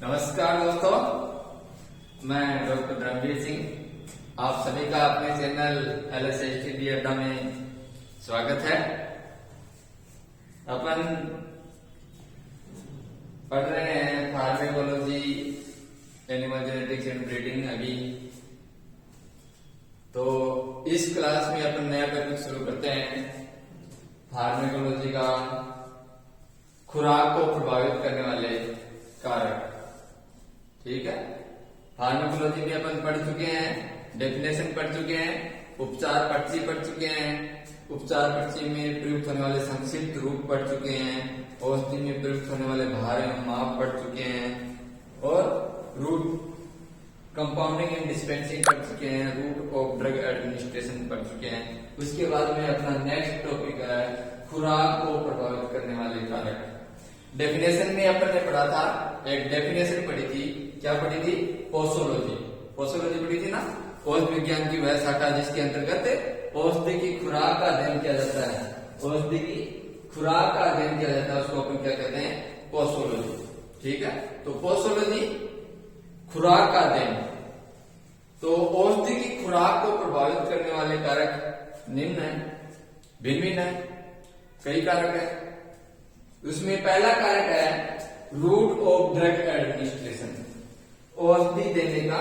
नमस्कार दोस्तों, मैं डॉक्टर रणवीर सिंह। आप सभी का अपने चैनल LSSTD अड्डा में स्वागत है। अपन पढ़ रहे हैं pharmacology, animal genetics and breeding. अभी तो इस क्लास में अपन नया टॉपिक शुरू करते हैं, फार्मेकोलॉजी का खुराक को प्रभावित करने वाले कारक। ठीक है, फार्माकोलॉजी में अपन पढ़ चुके हैं, डेफिनेशन पढ़ चुके हैं, उपचार पर्ची पढ़ चुके हैं, उपचार पर्ची में प्रयुक्त होने वाले संक्षिप्त रूप पढ़ चुके हैं, औषधि में प्रयुक्त होने वाले भार एवं माप पढ़ चुके हैं, और रूट कंपाउंडिंग एंड डिस्पेंसिंग पढ़ चुके हैं, रूट ऑफ ड्रग एडमिनिस्ट्रेशन पढ़ चुके हैं। उसके बाद में अपना नेक्स्ट टॉपिक है खुराक को प्रभावित करने वाले कारक। डेफिनेशन में अपन ने पढ़ा था, एक डेफिनेशन पढ़ी थी, क्या पढ़ी थी? पोसोलॉजी। पोसोलॉजी पढ़ी थी ना, औषध विज्ञान की वह शाखा जिसके अंतर्गत औषधि की खुराक का अध्ययन किया जाता है। औषधि की खुराक का अध्ययन किया जाता है, उसको अपन क्या कहते हैं? पोसोलॉजी। ठीक है, तो पोसोलॉजी खुराक का अध्ययन। तो औषधि की खुराक को प्रभावित करने वाले कारक निम्न है, भिन्न भिन्न है, कई कारक है। उसमें पहला कारक है रूट ऑफ ड्रग एडमिनिस्ट्रेशन, औषधि देने का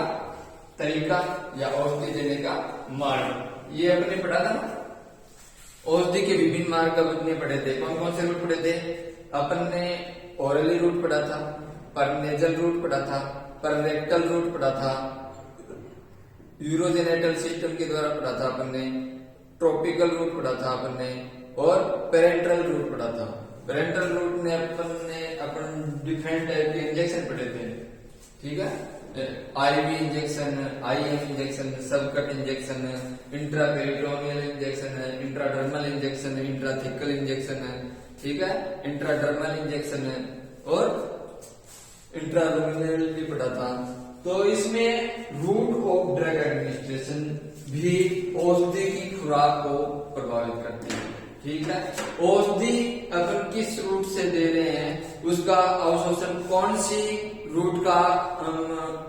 तरीका या औषधि देने का मार्ग। ये अपने पढ़ा था ना, औषधि के विभिन्न मार्ग अपने पढ़े थे। कौन कौन से रूट पढ़े थे? अपन ने ओरली रूट पढ़ा था, परनेजल रूट पढ़ा था, पररेक्टल रूट पढ़ा था, यूरोजेनेटल सिस्टम के द्वारा पढ़ा था अपन ने, ट्रॉपिकल रूट पढ़ा था अपन ने, और पेरेंट्रल रूट पढ़ा था। पेरेंट्रल रूट में अपन डिफरेंट टाइप के इंजेक्शन पढ़े थे। ठीक है, IV injection, IM injection, subcut injection, intraperitoneal injection, intradermal injection, intrathecal injection, ठीक है, इंट्राडर्मल इंजेक्शन और इंट्रालुमिनल भी पढ़ा था। तो इसमें रूट ऑफ ड्रग एडमिनिस्ट्रेशन भी औषधि की खुराक को प्रभावित करती है। ठीक है, औषधि अपन किस रूट से दे रहे हैं, उसका अवशोषण कौन सी रूट का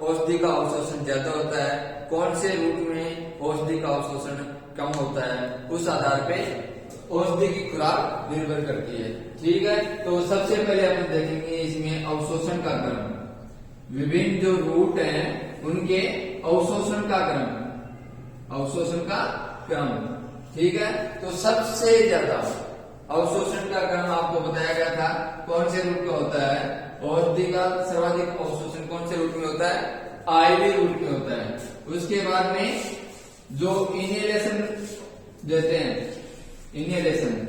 औषधि का अवशोषण ज्यादा होता है, कौन से रूट में औषधि का अवशोषण कम होता है, उस आधार पे औषधि की खुराक निर्भर करती है। ठीक है, तो सबसे पहले अपन देखेंगे इसमें अवशोषण का क्रम। विभिन्न जो रूट हैं उनके अवशोषण का क्रम, अवशोषण का क्रम। ठीक है, तो सबसे ज्यादा अवशोषण का क्रम आपको बताया गया था, कौन से रूट का होता है? औषधि का सर्वाधिक अवशोषण कौन से रूट में होता है? IV रूट में होता है। उसके बाद में जो इनहेलेशन देते हैं, इनहेलेशन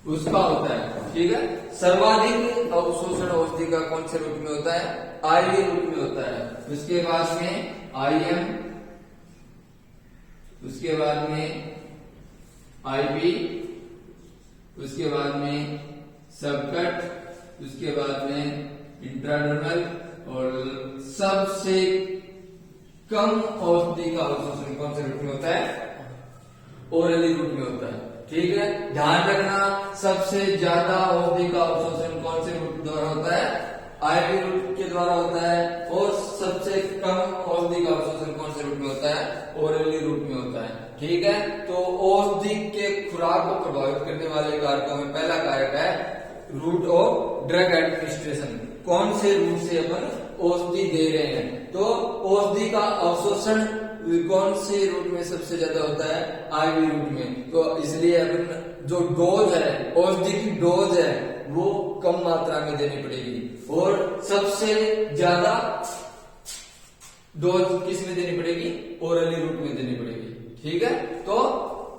उसका होता है। ठीक है, सर्वाधिक अवशोषण औषधि का कौन से रूट में होता है? IV रूट में होता है। उसके बाद में IM, उसके बाद में IV, उसके बाद में सबकट, उसके बाद में इंट्राडर्मल, और सबसे कम औषधि का अवशोषण कौन से रूट में होता है? ओरली रूट में होता है। ठीक है, ध्यान रखना, सबसे ज्यादा औषधि का अवशोषण कौन से रूट द्वारा होता है? IV रूट के द्वारा होता है। और सबसे कम औषधि का अवशोषण कौन से रूट में होता है? ओरली रूट में होता है। ठीक है, तो औषधि के खुराक को प्रभावित करने वाले कारकों में पहला कारक है रूट ऑफ ड्रग एडमिनिस्ट्रेशन। कौन से रूट से अपन औषधि दे रहे हैं? तो औषधि का अवशोषण कौन से रूट में सबसे ज्यादा होता है? IV रूट में। तो इसलिए अपन जो डोज है, औषधि की डोज है, वो कम मात्रा में देनी पड़ेगी। और सबसे ज्यादा डोज किस में देनी पड़ेगी? ओरली रूट में देनी पड़ेगी। ठीक है, तो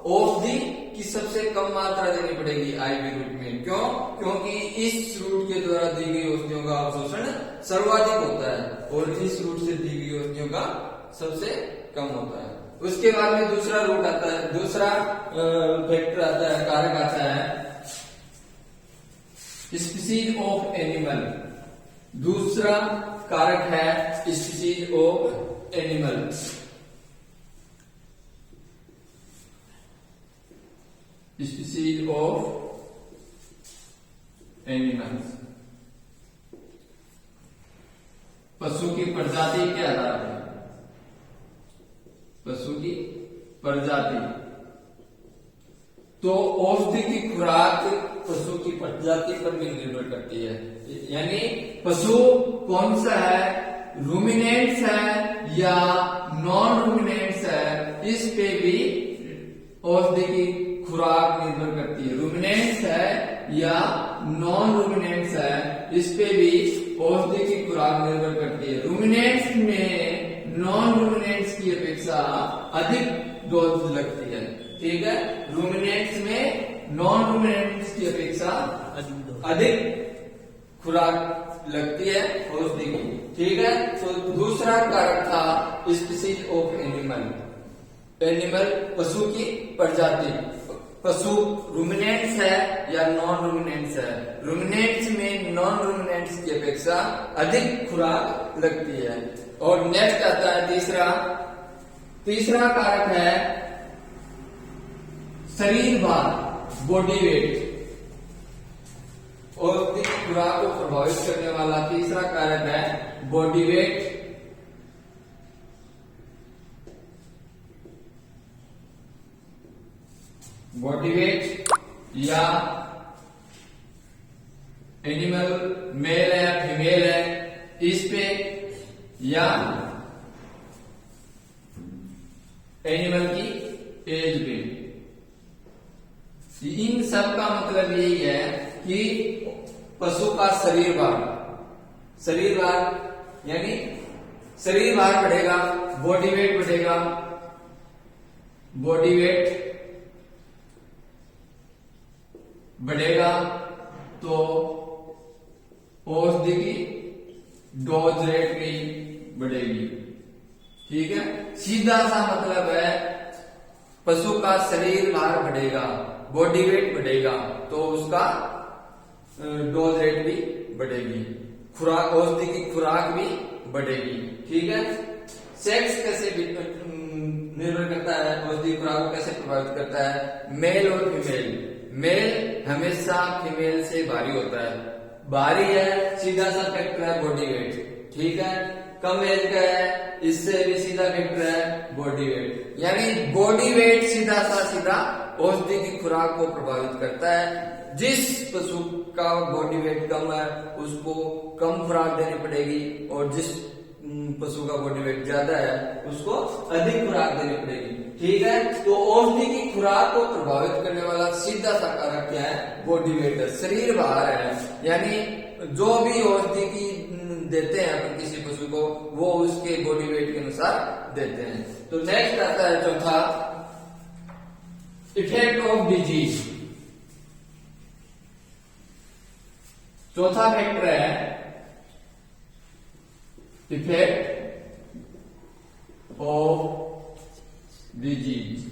औषधि की सबसे कम मात्रा देनी पड़ेगी IV रूट में। क्यों? क्योंकि इस रूट के द्वारा दी गई औषधियों का अवशोषण सर्वाधिक होता है और इस रूट से दी गई औषधियों का सबसे कम होता है। उसके बाद में दूसरा रूट आता है, दूसरा फैक्टर आता है, कारक आता है स्पीसीज ऑफ एनिमल। दूसरा कारक है species of animal. species of animals। पशु की प्रजाति के आधार पर, पशु की प्रजाति। तो औषधि की खुराक पशु की प्रजाति पर भी निर्भर करती है, यानी पशु कौन सा है, रूमिनेंट्स है या नॉन रूमिनेंट्स है, इस पे भी औषधि की खुराक निर्भर करती है। रूमिनेंट्स है या नॉन रूमिनेंट्स है, इस पे भी औषधि की खुराक निर्भर करती है। रूमिनेंट्स में नॉन रूमिनेंट्स की अपेक्षा अधिक डोज लगती है, ठीक है। रूमिनेंट्स में नॉन रूमिनेंट्स की अपेक्षा अधिक खुराक लगती है औषधि की, ठीक है। तो दूसरा कारक था स्पीसीज ऑफ एनिमल, एनिमल पशु की प्रजाति। पशु रूमिनेंट्स है या नॉन रूमिनेंट्स है, रूमिनेंट्स में नॉन रूमिनेंट्स की अपेक्षा अधिक खुराक लगती है। और नेक्स्ट आता है तीसरा कारक है शरीर भार, बॉडी वेट। और खुराक को प्रभावित करने वाला तीसरा कारक है बॉडी वेट। बॉडी वेट या एनिमल मेल है फीमेल है, इस पे या एनिमल की एज पे। इन सब का मतलब यही है कि पशु का शरीर भार यानी शरीर भार बढ़ेगा, बॉडी वेट बढ़ेगा, बॉडी वेट बढ़ेगा तो औषधि की डोज रेट भी बढ़ेगी, ठीक है। सीधा सा मतलब है पशु का शरीर भार बढ़ेगा, बॉडी वेट बढ़ेगा तो उसका डोज रेट भी बढ़ेगी, खुराक औषधि की खुराक भी बढ़ेगी, ठीक है। सेक्स कैसे निर्भर करता है, औषधि खुराक को कैसे प्रभावित करता है, मेल और फीमेल। मेल हमेशा फीमेल से भारी होता है, भारी है सीधा सा फैक्टर है बॉडी वेट, ठीक है। कम एज का है, इससे भी सीधा फैक्टर है बॉडी वेट, यानी बॉडी वेट सीधा औषधि की खुराक को प्रभावित करता है। जिस पशु का बॉडी वेट कम है उसको कम खुराक देनी पड़ेगी, और जिस पशु का बॉडी वेट ज्यादा है उसको अधिक खुराक देनी पड़ेगी, ठीक है। तो औषधि की खुराक को प्रभावित करने वाला सीधा सा कारक क्या है, बॉडी वेट है, शरीर भार है। यानी जो भी औषधि की देते हैं अपन किसी पशु को, वो उसके बॉडी वेट के अनुसार देते हैं। तो नेक्स्ट आता है चौथा, इफेक्ट ऑफ डिजीज। चौथा फैक्टर है effect of disease.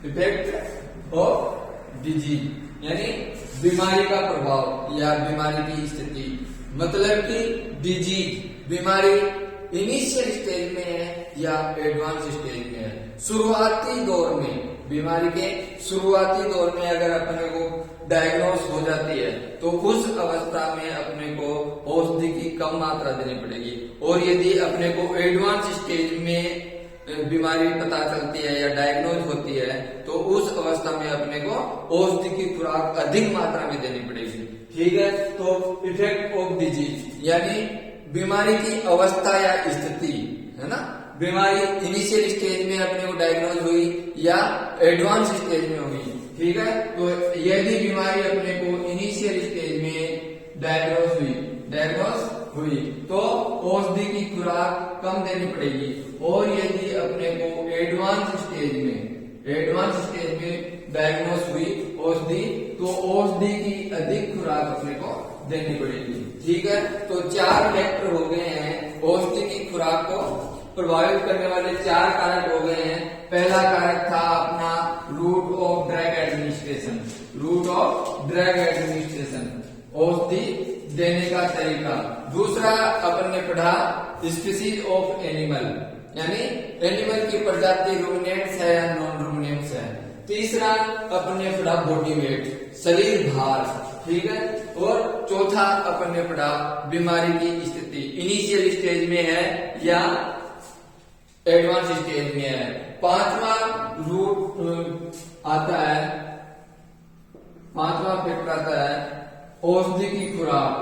Effect of disease यानी बीमारी का प्रभाव या बीमारी की स्थिति, मतलब कि डिजीज बीमारी इनिशियल स्टेज में है या एडवांस स्टेज में है। शुरुआती दौर में, बीमारी के शुरुआती दौर में अगर अपने को डायग्नोस हो जाती है तो उस अवस्था में अपने को औषधि की कम मात्रा देनी पड़ेगी, और यदि अपने को एडवांस स्टेज में बीमारी पता चलती है या डायग्नोज होती है तो उस अवस्था में अपने को औषधि की खुराक अधिक मात्रा में देनी पड़ेगी, ठीक है। तो इफेक्ट ऑफ डिजीज यानी बीमारी की अवस्था या स्थिति, है ना। बीमारी इनिशियल स्टेज में अपने को डायग्नोज हुई या एडवांस स्टेज में हुई, ठीक है। तो यदि बीमारी अपने को इनिशियल स्टेज में डायग्नोज हुई तो औषधि की खुराक कम देनी पड़ेगी, और यदि अपने को एडवांस स्टेज में डायग्नोस हुई औषधि तो औषधि की अधिक खुराक अपने को देनी पड़ेगी, ठीक है। तो 4 फैक्टर हो गए हैं औषधि की खुराक को प्रभावित करने वाले, 4 कारक हो गए हैं। पहला कारक था अपना route of drug administration, administration, route of drug administration, औषधि देने का तरीका। दूसरा अपन ने पढ़ा स्पीसीज ऑफ एनिमल, यानी एनिमल की प्रजाति रूमिनेंट्स है या नॉन रूमिनेंट्स है। तीसरा अपन ने पढ़ा बॉडी वेट, शरीर भार, ठीक है। और चौथा अपन ने पढ़ा बीमारी की स्थिति, इनिशियल स्टेज में है या एडवांस स्टेज में है। पांचवा रूट आता है, पांचवा फैक्टर आता है औषधि की खुराक,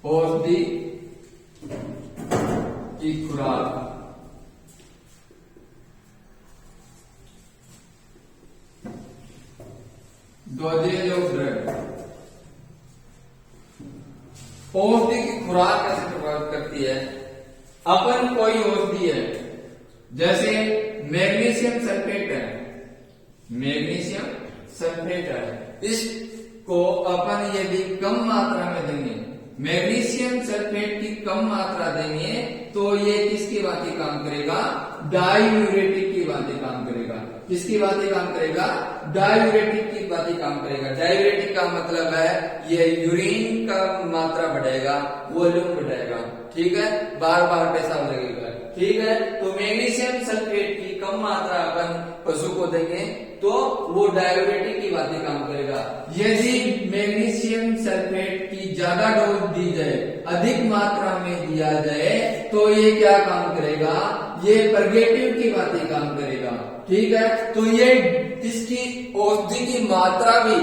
औषधि की खुराक। डोजेज ऑफ ड्रग, औषधि की खुराक कैसे प्रभावित करती है। अपन कोई औषधि है, जैसे मैग्नीशियम सल्फेट है, मैग्नीशियम सल्फेट है, इसको अपन यदि कम मात्रा में देंगे, मैग्नीशियम सल्फेट की कम मात्रा देंगे तो ये किसकी भांति काम करेगा, डायूरेटिक की भांति काम करेगा। किसकी भांति काम करेगा, डायूरेटिक की भांति काम करेगा। डायूरेटिक का मतलब है ये यूरिन का मात्रा बढ़ाएगा, वॉल्यूम बढ़ाएगा, ठीक है, बार बार पेशाब लगेगा, ठीक है। तो मैग्नीशियम सल्फेट की कम मात्रा अपन पशु को देंगे तो वो डायूरेटिक की भांति काम करेगा। यदि मैग्नीशियम सल्फेट की ज्यादा डोज दी जाए, अधिक मात्रा में दिया जाए तो ये क्या काम करेगा, ये परगेटिव की भांति काम करेगा, ठीक है। तो ये इसकी औषधि की मात्रा भी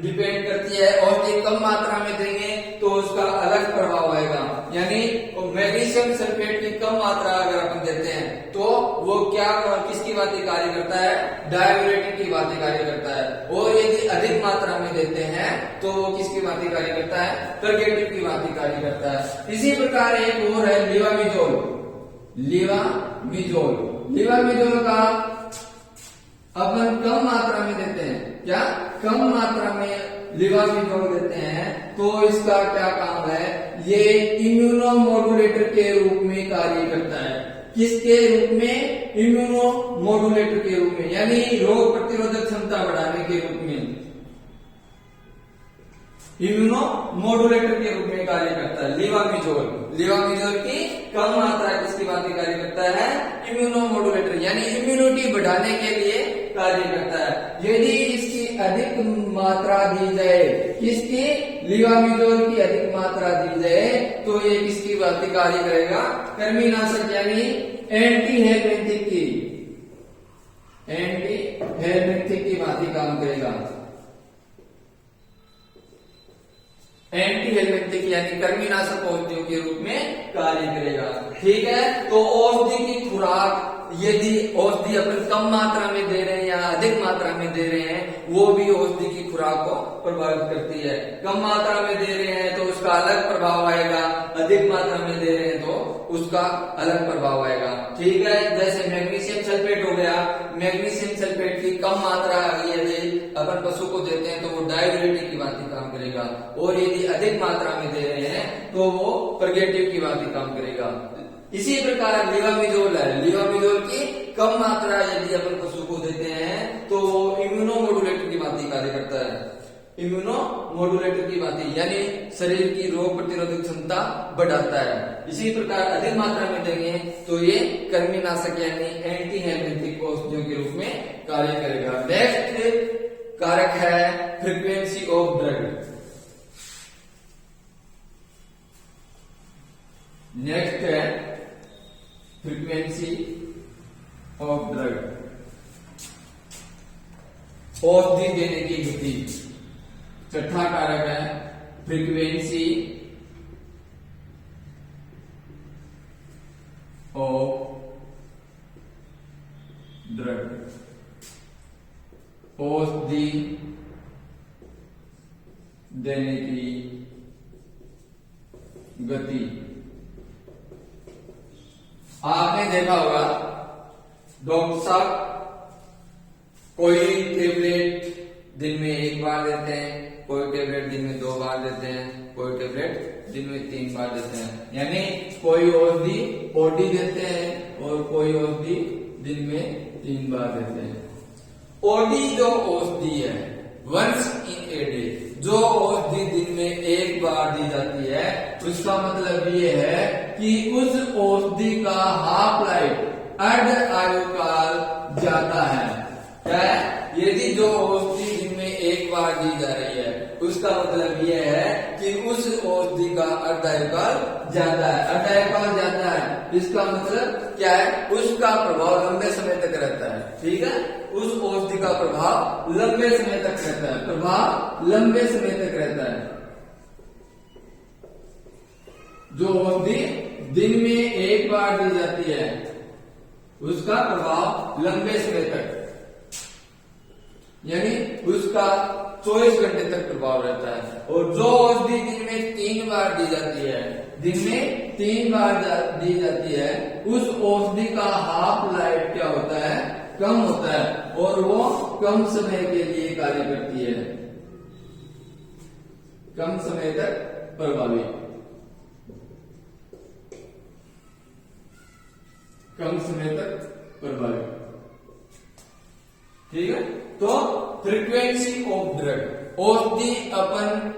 डिपेंड करती है। औषधि कम मात्रा में देंगे तो उसका अलग प्रभाव आएगा, यानी मैग्नीशियम सल्फेट की कम मात्रा अगर अपन देते हैं तो वो क्या किसकी भांति कार्य करता है, डायूरेटिक की भांति कार्य करता है। और यदि अधिक मात्रा में देते हैं तो वो किसकी भांति कार्य करता है, परगेटिव की भांति कार्य करता है। इसी प्रकार एक और है लीवामिजोल, लीवामिजोल, लीवामिजोल का अपन कम मात्रा में देते हैं, क्या कम मात्रा में लीवामिजोल देते हैं तो इसका क्या काम है, ये इम्यूनोमोडुलेटर के रूप में कार्य करता है। किसके रूप में, इम्यूनोमोडुलेटर के रूप में, यानी रोग प्रतिरोधक क्षमता बढ़ाने के रूप में इम्यूनोमोडुलेटर के रूप में कार्य करता है लीवामिजोल। लीवामिजोल की कम मात्रा किसकी भांति कार्य करता है, इम्यूनोमोडुलेटर, यानी इम्यूनिटी बढ़ाने के लिए कार्य करता है। यदि इसकी अधिक मात्रा दी जाए, किसकी, लीवामिजोल की अधिक मात्रा दी जाए तो ये किसकी भांति कार्य करेगा, कृमिनाशक यानी एंटी हेलमिंथिक की, एंटी हेलमिंथिक की भांति काम करेगा। एंटी हेलमिंथिक यानी कृमिनाशक औषधियों के रूप में कार्य करेगा, ठीक है। तो औषधि की खुराक, यदि औषधि अपन कम मात्रा में दे रहे हैं या अधिक मात्रा में दे रहे हैं, वो भी औषधि की खुराक को प्रभावित करती है। कम मात्रा में दे रहे हैं तो उसका अलग प्रभाव आएगा, अधिक मात्रा में दे रहे हैं तो उसका अलग प्रभाव आएगा, ठीक है। जैसे मैग्नीशियम सल्फेट हो गया, मैग्नीशियम सल्फेट की कम मात्रा यदि अपन पशु को देते हैं तो वो डायूरेटिक की भांति काम करेगा, और यदि अधिक मात्रा में दे रहे हैं तो वो परगेटिव की भांति काम करेगा। इसी प्रकार लीवामिजोल है, लीवामिजोल की कम मात्रा यदि अपन पशु को देते हैं तो वो इम्यूनोमोडुलेटर की भांति कार्य करता है, इम्यूनोमोडुलेटर की भांति, यानी शरीर की रोग प्रतिरोधक क्षमता बढ़ाता है। इसी प्रकार अधिक मात्रा में देंगे तो ये कृमिनाशक यानी एंटी हेलमिंथिक औषधियों के रूप में कार्य करेगा। नेक्स्ट कारक है फ्रीक्वेंसी ऑफ ड्रग। नेक्स्ट है फ्रीक्वेंसी ऑफ ड्रग, औषधि देने की गति। छठा कारक है फ्रीक्वेंसी ऑफ ड्रग, औषधि देने की गति। आपने देखा होगा डॉक्टर साहब कोई टेबलेट दिन में 1 बार देते हैं, कोई टेबलेट दिन में 2 बार देते हैं, कोई टेबलेट दिन में 3 बार देते हैं, यानी कोई औषधि ओडी देते हैं और कोई औषधि दिन में 3 बार देते हैं। ओडी जो औषधि है, वंस इन ए डे, जो औषधि दिन में एक बार दी जाती है, उसका मतलब ये है कि उस औषधि का हाफ लाइफ अर्ध आयुकाल ज्यादा है। क्या है? यदि जो औषधि दिन में एक बार दी जा रही है, उसका मतलब यह है कि उस औषधि का अर्धायुकाल ज्यादा है। अर्धायुकाल ज्यादा है, इसका मतलब क्या है? उसका प्रभाव लंबे समय तक रहता है। ठीक है, उस औषधि का प्रभाव लंबे समय तक रहता है, प्रभाव लंबे समय तक रहता है। जो औषधि दिन में एक बार दी जाती है, उसका प्रभाव लंबे समय तक, यानी उसका 24 घंटे तक प्रभाव रहता है। और जो औषधि दिन में 3 बार दी जाती है, दिन में 3 बार दी जाती है, उस औषधि का हाफ लाइफ क्या होता है? कम होता है, और वो कम समय के लिए कार्य करती है, कम समय तक प्रभावी, कम समय तक प्रभावी। ठीक है, तो फ्रीक्वेंसी ऑफ ड्रग, औषधि अपन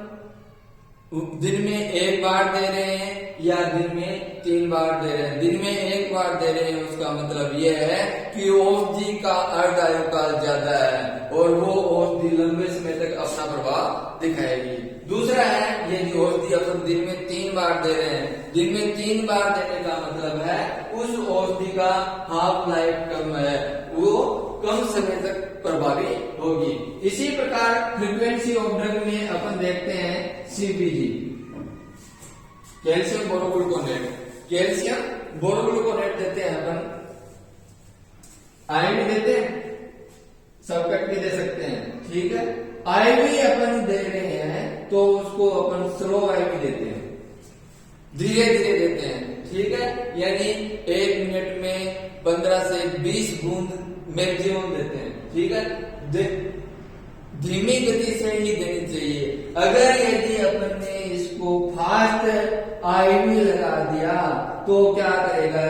दिन में एक बार दे रहे हैं या दिन में 3 बार दे रहे हैं। दिन में एक बार दे रहे हैं, उसका मतलब यह है कि औषधि का अर्धायुकाल ज्यादा है और वो औषधि लंबे समय तक अपना प्रभाव दिखाएगी। दूसरा है, यदि औषधि अपन दिन में 3 बार दे रहे हैं, दिन में 3 बार देने का मतलब है उस औषधि का हाफ लाइफ कम है, वो कम समय तक प्रभावी होगी। इसी प्रकार फ्रीक्वेंसी ऑफ ड्रग में अपन देखते हैं सीबीजी, कैल्शियम बोरोग्लूकोनेट। कैल्शियम बोरोग्लूकोनेट देते हैं अपन, आईवी देते हैं, सबकट भी दे सकते हैं। ठीक है, आईवी अपन दे रहे हैं तो उसको अपन स्लो आईवी देते हैं, धीरे धीरे देते हैं। ठीक है, यानी 1 मिनट में 15 से 20 बूंद मैक्सिमम देते हैं। ठीक है, धीमी गति से ही देनी चाहिए। अगर यदि अपन ने इसको फास्ट आईवी लगा दिया तो क्या करेगा?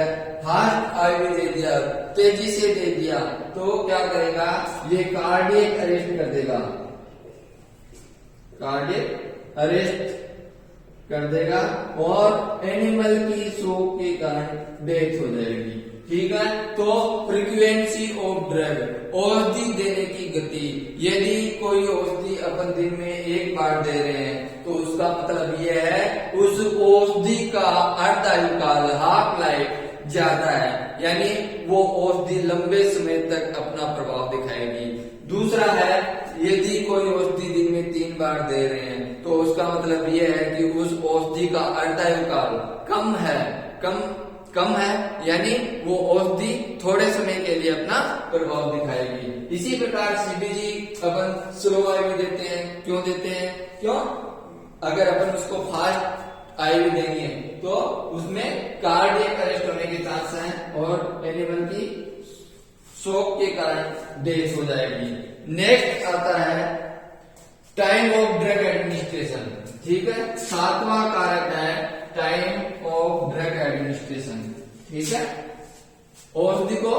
फास्ट आईवी दे दिया, तेजी से दे दिया तो क्या करेगा? ये कार्डियक अरेस्ट कर देगा, कार्डियक अरेस्ट कर देगा और एनिमल की शोक के कारण डेथ हो जाएगी। ठीक है, तो फ्रीक्वेंसी ऑफ ड्रग, औषधि देने की गति। यदि कोई औषधि अपन दिन में एक बार दे रहे हैं तो उसका मतलब यह है उस औषधि का अर्धायुकाल हाफ लाइफ ज्यादा है, यानी वो औषधि लंबे समय तक अपना प्रभाव दिखाएगी। दूसरा है, यदि कोई औषधि दिन में 3 बार दे रहे हैं तो उसका मतलब यह है कि उस औषधि का अर्धायुकाल कम है, कम है, यानी वो औषधि थोड़े समय के लिए अपना प्रभाव दिखाएगी। इसी प्रकार सीबीजी अपन स्लो आईवी देते हैं। क्यों देते हैं? क्यों? अगर अपन उसको फास्ट आईवी देंगे तो उसमें कार्डियक अरेस्ट होने के चांस हैं और एनिमल की शोक के कारण डेथ हो जाएगी। नेक्स्ट आता है टाइम ऑफ ड्रग एडमिनिस्ट्रेशन। ठीक है, 7वां कारक है टाइम ऑफ ड्रग एडमिनिस्ट्रेशन। ठीक है, औषधि को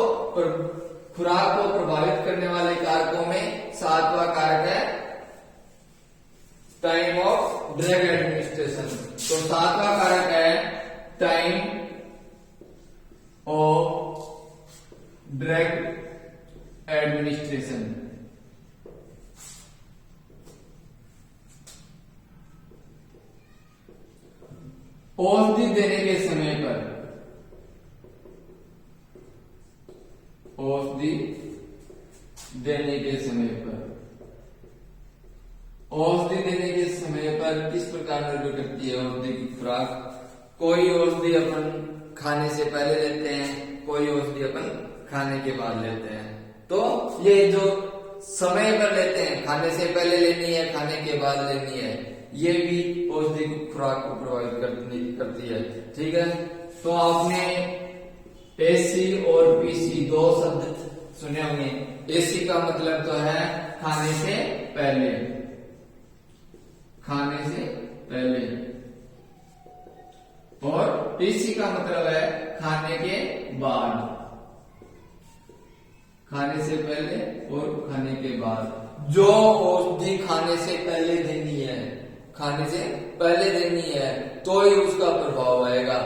खुराक को प्रभावित करने वाले कारकों में 7वां कारक है टाइम ऑफ ड्रग एडमिनिस्ट्रेशन। तो 7वां कारक है टाइम ऑफ ड्रग एडमिनिस्ट्रेशन। औषधि देने के समय पर, औषधि देने के समय पर, औषधि देने के समय पर किस प्रकार निर्भर करती है औषधि की खुराक। कोई औषधि अपन खाने से पहले लेते हैं, कोई औषधि अपन खाने के बाद लेते हैं। तो ये जो समय पर लेते हैं, खाने से पहले लेनी है, खाने के बाद लेनी है, ये भी औषधि की खुराक को प्रभावित करती है। ठीक है, तो आपने एसी और पीसी 2 शब्द सुने होंगे। एसी का मतलब तो है खाने से पहले, खाने से पहले, और पीसी का मतलब है खाने के बाद, खाने से पहले और खाने के बाद। जो औषधि खाने से पहले देनी है, खाने से पहले देनी है तो ही उसका प्रभाव आएगा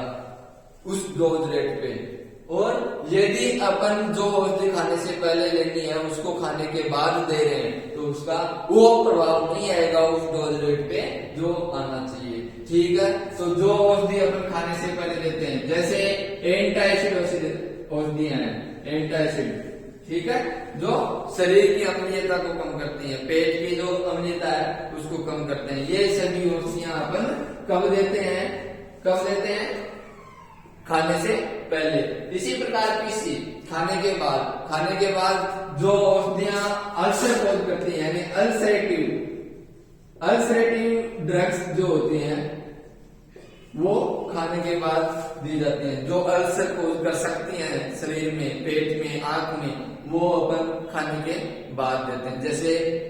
उस डोज रेट पे। और यदि अपन जो औषधि खाने से पहले लेनी है उसको खाने के बाद दे रहे हैं तो उसका वो प्रभाव नहीं आएगा उस डोज रेट पे जो आना चाहिए। ठीक है, तो जो औषधि अपन खाने से पहले लेते हैं, जैसे एंटासिड औषधियां हैं, एंटासिड, ठीक है, जो शरीर की अम्लीयता को कम करती है, पेट की जो अम्लीयता है उसको कम करते हैं। ये सभी औषधियां अपन कब देते हैं, कब देते हैं? खाने से पहले। इसी प्रकार पीसी खाने के बाद। खाने के बाद जो औषधियां अल्सर कॉज करती हैं, यानी अल्सरेटिव ड्रग्स जो होती हैं वो खाने के बाद दी जाती हैं। जो अल्सर कॉज कर सकती हैं शरीर में, पेट में, आंख में, वो अपन खाने के बाद देते हैं। जैसे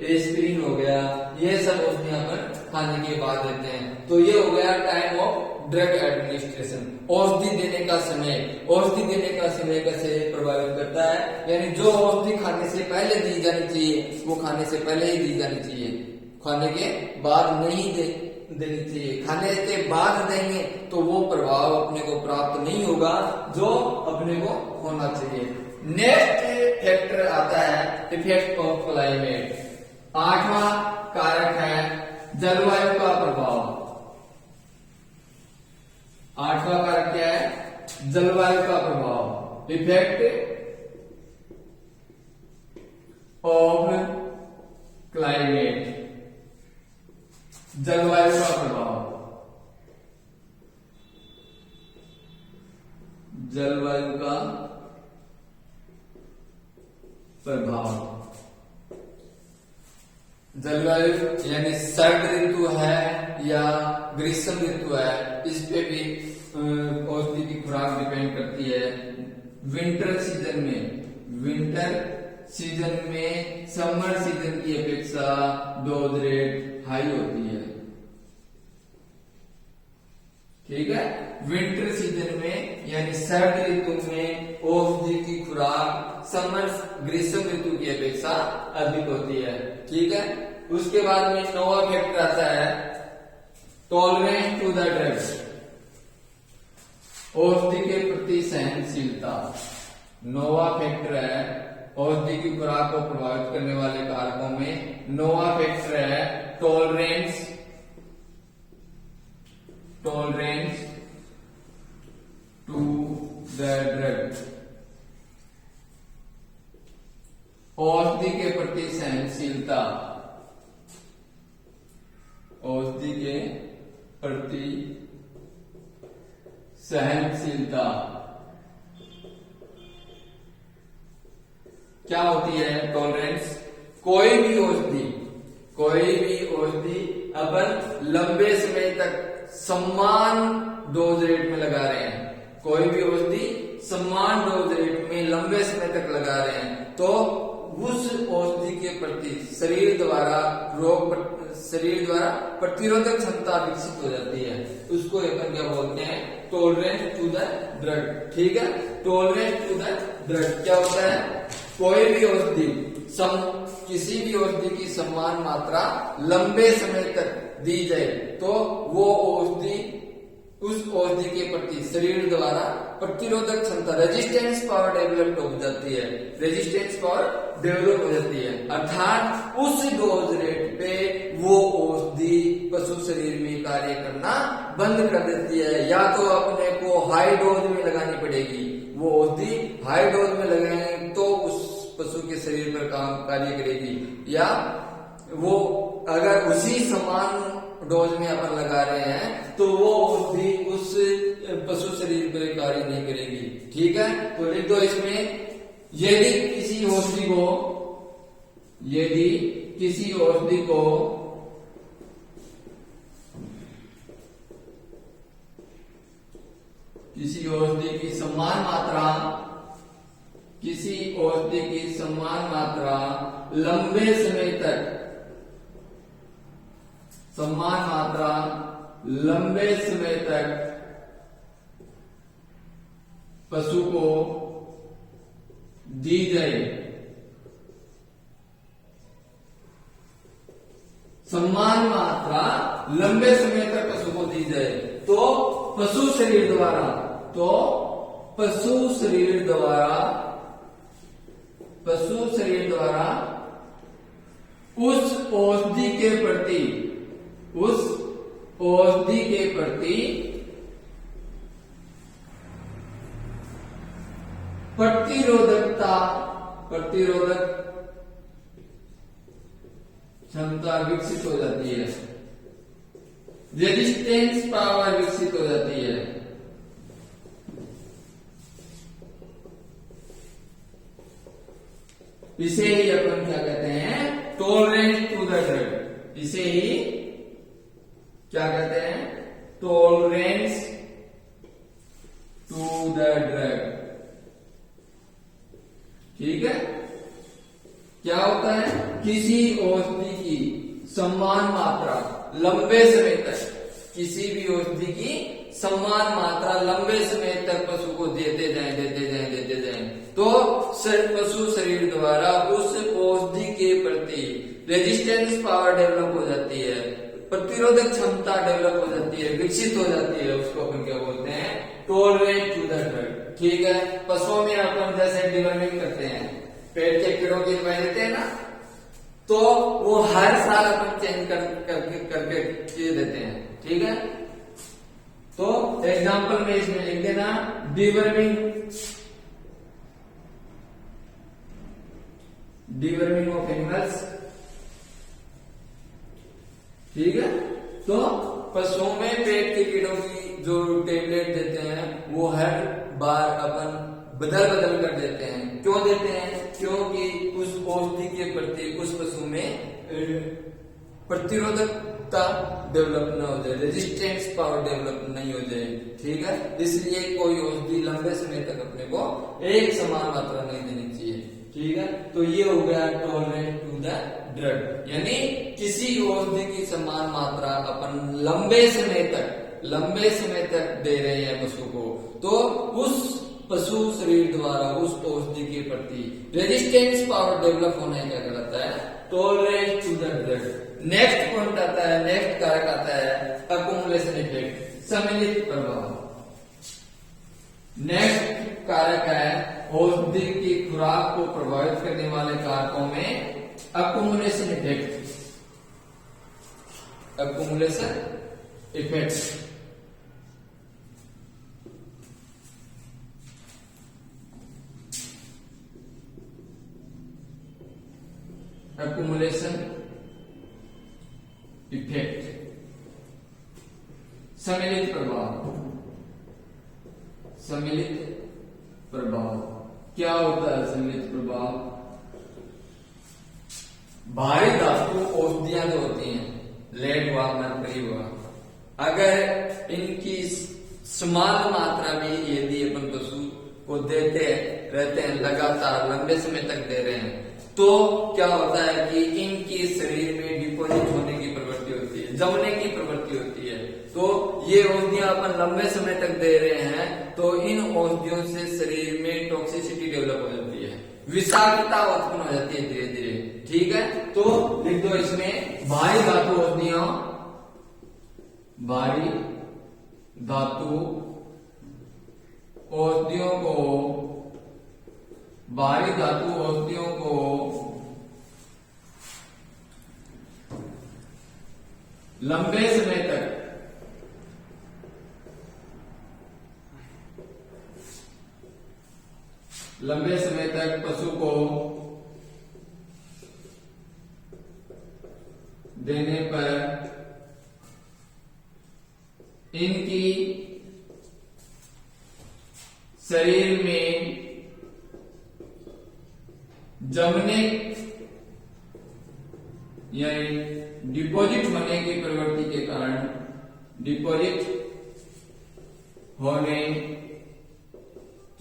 एस्पिरिन हो गया, ये सब औषधियां अपन खाने के बाद देते हैं। तो ये हो गया टाइम ऑफ ड्रग एडमिनिस्ट्रेशन। औषधि देने का समय, औषधि देने का समय कैसे प्रभावित करता है, यानी जो औषधि खाने से पहले दी जानी चाहिए वो खाने से पहले ही दी जानी चाहिए, खाने के बाद नहीं देनी चाहिए। खाने के बाद देंगे तो वो प्रभाव अपने को प्राप्त नहीं होगा जो अपने को होना चाहिए। नेक्स्ट फैक्टर आता है इफेक्ट ऑफ क्लाइमेट। 8वां कारक है जलवायु का प्रभाव। 8वां कारक क्या है? जलवायु का प्रभाव, इफेक्ट ऑफ क्लाइमेट, जलवायु का प्रभाव, जलवायु का प्रभाव। जलवायु यानी सर्द ऋतु है या ग्रीष्म ऋतु है, इस पे भी औषधि की खुराक डिपेंड करती है। विंटर सीजन में समर सीजन की अपेक्षा डोज रेट हाई होती है। ठीक है, विंटर सीजन में यानी सर्द ऋतु में औषधि की खुराक समर ग्रीष्म ऋतु की अपेक्षा अधिक होती है। ठीक है, उसके बाद में 9वां फैक्टर आता है टॉलरेंस टू द ड्रग्स, औषधि के प्रति सहनशीलता। 9वां फैक्टर है औषधि की खुराक को प्रभावित करने वाले कारकों में 9वां फैक्टर है टॉलरेंस टू द ड्रग, औषधि के प्रति सहनशीलता, औषधि के प्रति सहनशीलता क्या होती है? टॉलरेंस। कोई भी औषधि अपन लंबे समय तक समान डोज रेट में लगा रहे हैं, कोई भी औषधि समान डोज रेट में लंबे समय तक लगा रहे हैं तो उस औषधि के प्रति शरीर द्वारा प्रतिरोधक क्षमता विकसित हो जाती है। उसको अपन क्या बोलते हैं? Tolerance to the drug. ठीक है, टॉलरेंस टू द ड्रग क्या होता है? कोई भी औषधि किसी भी औषधि की समान मात्रा लंबे समय तक दी जाए तो वो औषधि उस औषधि के प्रति शरीर द्वारा प्रतिरोधक क्षमता रेजिस्टेंस पावर डेवलप हो जाती है, रेजिस्टेंस पावर डेवलप हो जाती है। अर्थात उस डोज रेट पे वो औषधि पशु शरीर में कार्य करना बंद कर देती है। या तो अपने को हाई डोज में लगानी पड़ेगी, वो औषधि हाई डोज में लगाएंगे तो उस पशु के शरीर पर काम कार्य करेगी, या वो अगर उसी समान डोज में अपन लगा रहे हैं तो वो औषधि उस पशु शरीर पर कार्य नहीं करेगी। ठीक है, तो लिख दो इसमें, यदि किसी औषधि को किसी औषधि की समान मात्रा लंबे समय तक पशु को दी जाए समान मात्रा लंबे समय तक पशु को दी जाए तो पशु शरीर द्वारा उस औषधि के प्रति प्रतिरोधक क्षमता विकसित हो जाती है, रेजिस्टेंस पावर विकसित हो जाती है। इसे ही अपन क्या कहते हैं, टॉलरेंस टू द ड्रग। इसे ही क्या कहते हैं, टॉलरेंस टू द ड्रग। ठीक है, क्या होता है, किसी औषधि की समान मात्रा लंबे समय तक, किसी भी औषधि की समान मात्रा लंबे समय तक पशु को देते जाएं तो पशु शरीर द्वारा उस औषधि के प्रति रेजिस्टेंस पावर डेवलप हो जाती है, प्रतिरोधक क्षमता डेवलप हो जाती है, विकसित हो जाती है। उसको अपन क्या बोलते हैं, टॉलरेंस टू द ड्रग। ठीक है, पशुओं में अपन जैसे डिवर्मिंग करते हैं, पेट के कीड़ों की दवाई देते हैं ना, तो वो हर साल अपन चेंज करके देते हैं। ठीक है, तो एग्जाम्पल में इसमें लिख देना, डिवर्मिंग ऑफ एनिमल्स। ठीक है, तो पशुओं में पेट के कीड़ों की जो टेबलेट देते हैं वो हर बार अपन बदल कर देते हैं। क्यों देते हैं, क्योंकि उस औषधि के प्रति उस पशु में प्रतिरोधकता डेवलप न हो जाए, रेजिस्टेंस पावर डेवलप नहीं हो जाए। ठीक है, इसलिए कोई औषधि लंबे समय तक अपने को एक समान मात्रा नहीं देनी चाहिए। ठीक है, तो ये हो गया टॉलरेंस टू द ड्रग, यानी किसी औषधि की समान मात्रा अपन लंबे समय तक दे रहे हैं पशु को, तो उस पशु शरीर द्वारा उस औषधि के प्रति रेजिस्टेंस पावर डेवलप होने क्या कहलाता है, tolerance to the drug. Next point आता है, नेक्स्ट कारक आता है अकुमुलेशन इफेक्ट, सम्मिलित प्रभाव। नेक्स्ट कारक है औषधि की खुराक को प्रभावित करने वाले कारकों में accumulation effect. Accumulation effect accumulation effect, सम्मिलित प्रभाव। क्या होता है सम्मिलित प्रभाव, भारी धातु औषधियां जो होती हैं, लेड हुआ, मरकरी हुआ, अगर इनकी समान मात्रा में यदि अपन पशु को देते रहते हैं, लगातार लंबे समय तक दे रहे हैं, तो क्या होता है कि इनकी शरीर में डिपॉजिट होने की प्रवृत्ति होती है, जमने की प्रवृत्ति होती है। तो ये औषधियां अपन लंबे समय तक दे रहे हैं, तो इन औषधियों से शरीर में टॉक्सिसिटी डेवलप हो जाती है, विषाक्तता उत्पन्न हो जाती है धीरे धीरे। ठीक है, तो लिख दो इसमें, भारी धातु औषधियों को लंबे समय तक पशु को देने पर इनकी शरीर में जमने या डिपॉजिट होने की प्रवृत्ति के कारण, डिपॉजिट होने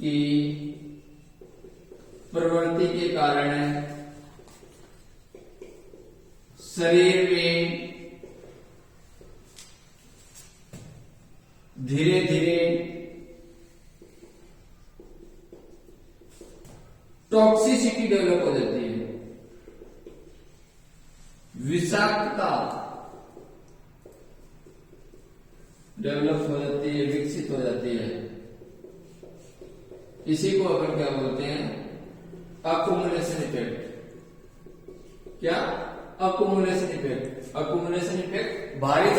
की प्रवृत्ति के कारण शरीर में धीरे धीरे टॉक्सिसिटी डेवलप हो जाती है, विषाक्तता डेवलप हो जाती है, विकसित हो जाती है। इसी को अपन क्या बोलते हैं, अकुमुलेशन इफेक्ट। क्या? Accumulation effect. अकुमुलेशन इफेक्ट भारी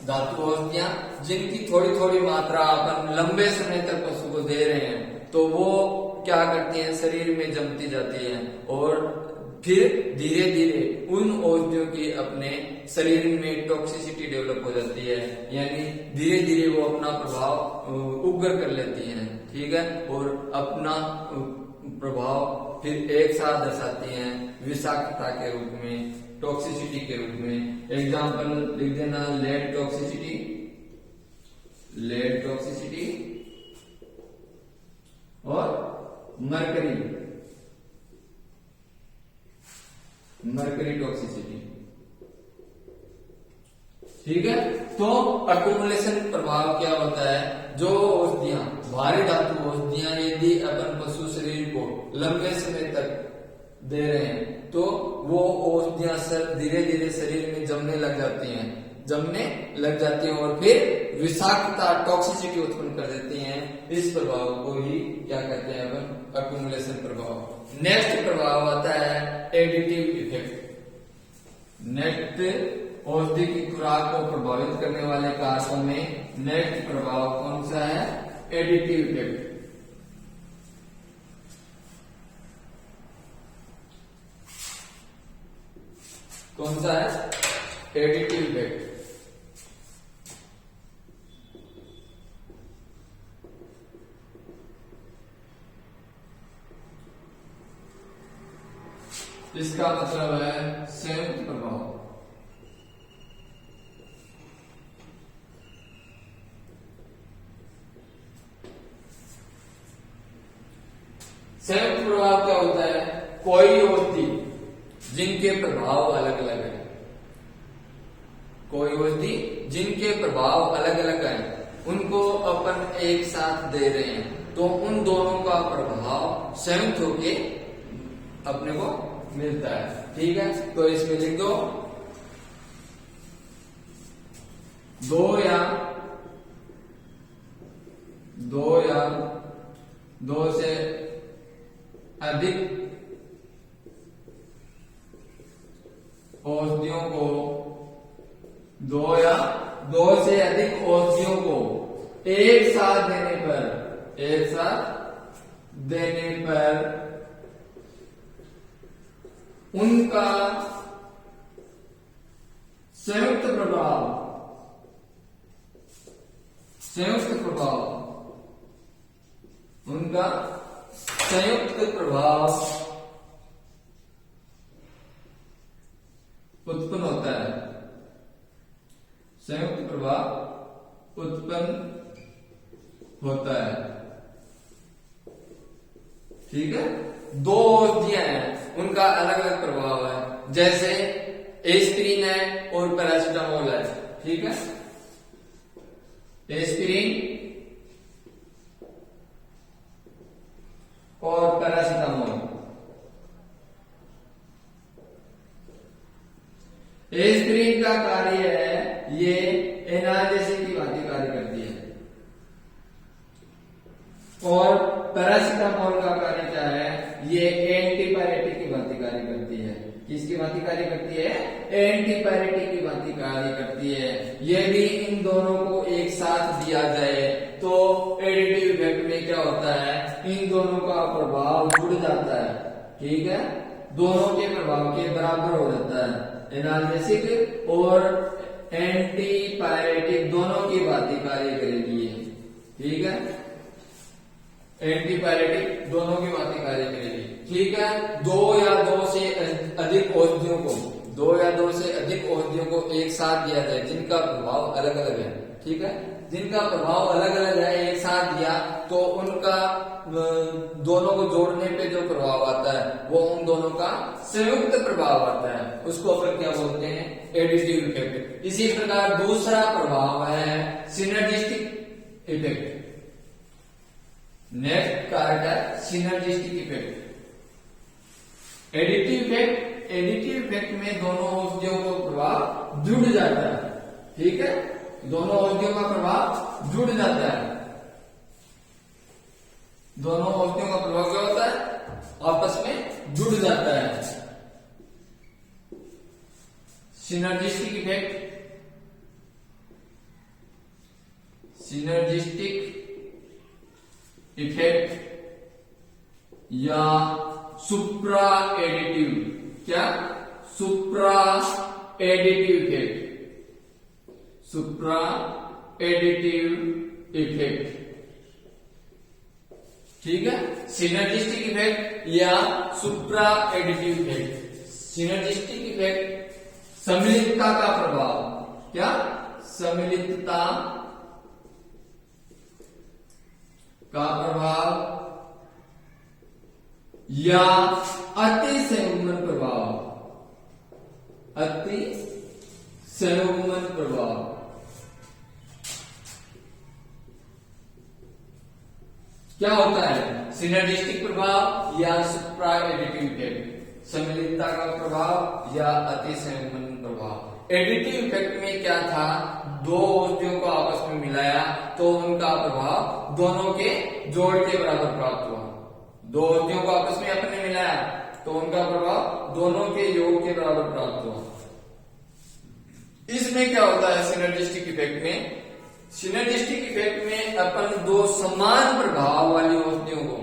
धातु औषधियां जिनकी थोड़ी थोड़ी मात्रा अपन लंबे समय तक पशु को दे रहे हैं, तो वो क्या करती हैं, शरीर में जमती जाती हैं और फिर धीरे धीरे उन औषधियों की अपने शरीर में टॉक्सिसिटी डेवलप हो जाती है, यानी धीरे धीरे वो अपना प्रभाव उग्र कर लेती हैं। ठीक है, और अपना प्रभाव फिर एक साथ दर्शाती हैं विषाक्तता के रूप में, टॉक्सिसिटी के रूप में। एग्जाम्पल लिख देना, लेड टॉक्सिसिटी, लेड टॉक्सिसिटी और मरकरी, मरकरी टॉक्सिसिटी। ठीक है, तो अक्यूमुलेशन प्रभाव क्या होता है, जो औषधियां भारी धातु औषधियां यदि अपन पशु शरीर को लंबे समय तक दे रहे हैं, तो वो औषधियां धीरे धीरे शरीर में जमने लग जाती हैं और फिर विषाक्तता टॉक्सिसिटी उत्पन्न कर देती हैं। इस प्रभाव को ही क्या कहते हैं अपन, अक्यूमुलेशन प्रभाव। नेक्स्ट प्रभाव आता है एडिटिव इफेक्ट। नेक्स्ट औषधि की खुराक को प्रभावित करने वाले कारकों में नेक्स्ट प्रभाव कौन सा है, एडिटिव इफेक्ट। कौन सा है, एडिटिव इफेक्ट। इसका मतलब है संयुक्त प्रभाव। संयुक्त प्रभाव क्या होता है, कोई औषधि जिनके प्रभाव अलग अलग है, कोई औषधि जिनके प्रभाव अलग अलग है, उनको अपन एक साथ दे रहे हैं, तो उन दोनों का प्रभाव संयुक्त होके अपने को मिलता है। ठीक है, तो इसमें लिख दो, दो या दो से अधिक औषधियों को, दो से अधिक औषधियों को एक साथ देने पर उनका संयुक्त प्रभाव उत्पन्न होता है, संयुक्त प्रभाव उत्पन्न होता है। ठीक है, दो औषधियां हैं, उनका अलग अलग प्रभाव है, जैसे एस्पिरिन है और पैरासिटामोल है। ठीक है, एस्पिरिन और पैरासिटामोल। एस्पिरिन का कार्य है, ये एनाल्जेसिक की भांति कार्य करती है, और पैरासिटामोल का कार्य क्या है, ये एंटीपायरेटिक की भांति कार्य करती है। किसकी भांति कार्य करती है, एंटीपायरेटिक की भांति कार्य करती है। यदि इन दोनों को एक साथ दिया जाए तो एडिटिव इफेक्ट में क्या होता है, इन दोनों का प्रभाव जुड़ जाता है। ठीक है, दोनों के प्रभाव के बराबर हो जाता है। एनाल्जेसिक और एंटीपायरेटिक दोनों की भांति कार्य करेगी। ठीक है, एंटीपायरेटिक दोनों की भांति कार्य करेगी। ठीक है, दो या दो से अधिक औषधियों को एक साथ दिया जाए जिनका प्रभाव अलग अलग है। ठीक है, जिनका प्रभाव अलग अलग है, एक साथ दिया तो उनका दोनों को जोड़ने पे जो प्रभाव आता है वो उन दोनों का संयुक्त प्रभाव आता है, उसको अपन क्या बोलते हैं, एडिटिव इफेक्ट। इसी प्रकार दूसरा प्रभाव है सिनर्जिस्टिक इफेक्ट। नेक्स्ट कारक है सिनर्जिस्टिक इफेक्ट। एडिटिव इफेक्ट में में दोनों औषधियों का प्रभाव जुड़ जाता है। ठीक है, दोनों औषधियों का प्रभाव जुड़ जाता है। दोनों औषधियों का प्रभाव क्या होता है? आपस में जुड़ जाता है। सिनर्जिस्टिक इफेक्ट, सिनर्जिस्टिक इफेक्ट या सुप्रा एडिटिव, क्या? सुप्रा एडिटिव इफेक्ट, सुप्रा एडिटिव इफेक्ट। ठीक है, सिनर्जिस्टिक इफेक्ट या सुप्रा एडिटिव इफेक्ट। सिनर्जिस्टिक इफेक्ट सम्मिलितता का प्रभाव, क्या? सम्मिलितता का प्रभाव या अति संयुग्मन प्रभाव, अति संयुग्मन प्रभाव। क्या होता है? सिनर्जिस्टिक प्रभाव या सुप्रा एडिटिव इफेक्ट, सम्मिलितता का प्रभाव या अति संयुग्मन प्रभाव। एडिटिव इफेक्ट में क्या था? दो औषधियों को आपस में मिलाया तो उनका प्रभाव दोनों के जोड़ के बराबर प्राप्त हुआ। दो औषधियों को आपस में अपने मिलाया तो उनका प्रभाव दोनों के योग के बराबर प्राप्त हुआ। इसमें क्या होता है सिनर्जिस्टिक इफेक्ट में? सिनर्जिस्टिक इफेक्ट में अपन दो समान प्रभाव वाली औषधियों को,